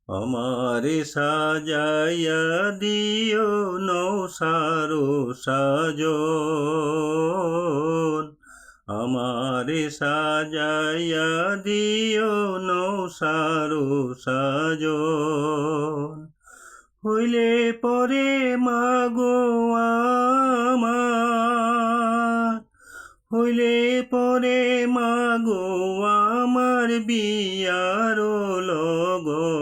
আমারে সাজাইয়া দিও নৌসারো সাজন, আমারে সাজাইয়া দিও নৌসারো সাজন। হইলে পরে মাগো আমার, হইলে পরে মাগো আমার বিয়ার লগন,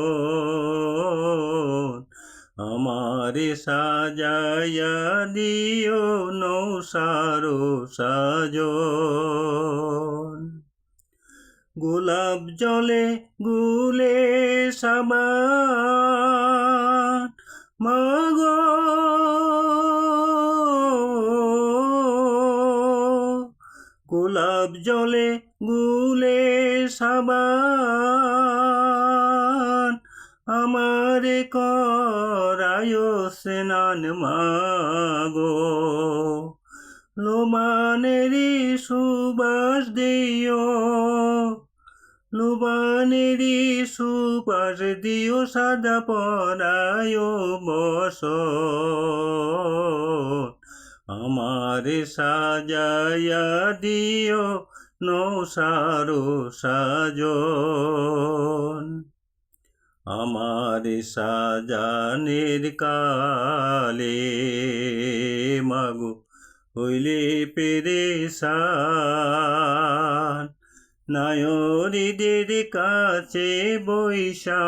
আমারে সাজাইয়া দিও নৌসারো সাজন। গোলাপ জলে গুলে সাবান মাগো, গোলাপ জলে গুলে সাবান আমারে করায় স্নান মাগো। লোবানেরি সুবাস দিও, লোবানেরি সুবাস দিও সাদা পরায় বসন, আমারে সাজাইয়া দিও নৌসারো সাজন। আমারে সাজানের কালে মাগো হইলে পেরেশান, নায়রীদের কাছে বৈশা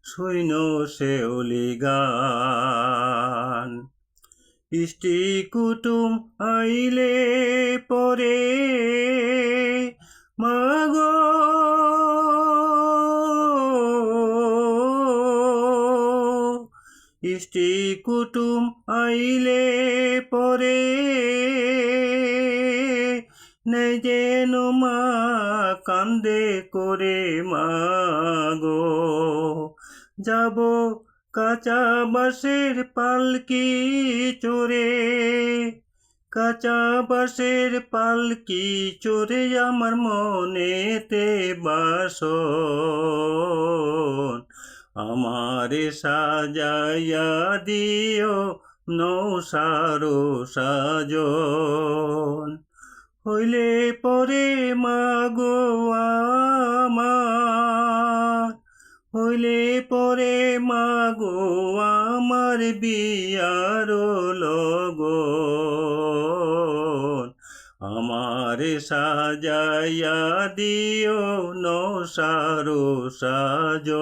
শুইন শেউলি গান। ইষ্টি কুটুম আইলে পরে মাগো, ইষ্টি কুটুম আইলে পরে নেই যেন মা কান্দে করে মাগো। যাব কাঁচা বাঁশের পালকি চড়ে, কাঁচা বাঁশের পালকি চড়ে আমার মনেতে বাসন, আমারে সাজাইয়া দিও নৌসারো সাজন। হইলে পরে মাগো আমার, হইলে পরে মাগো আমার বিয়ার লগন, আমারে সাজাইয়া দিও নৌসারো সাজন।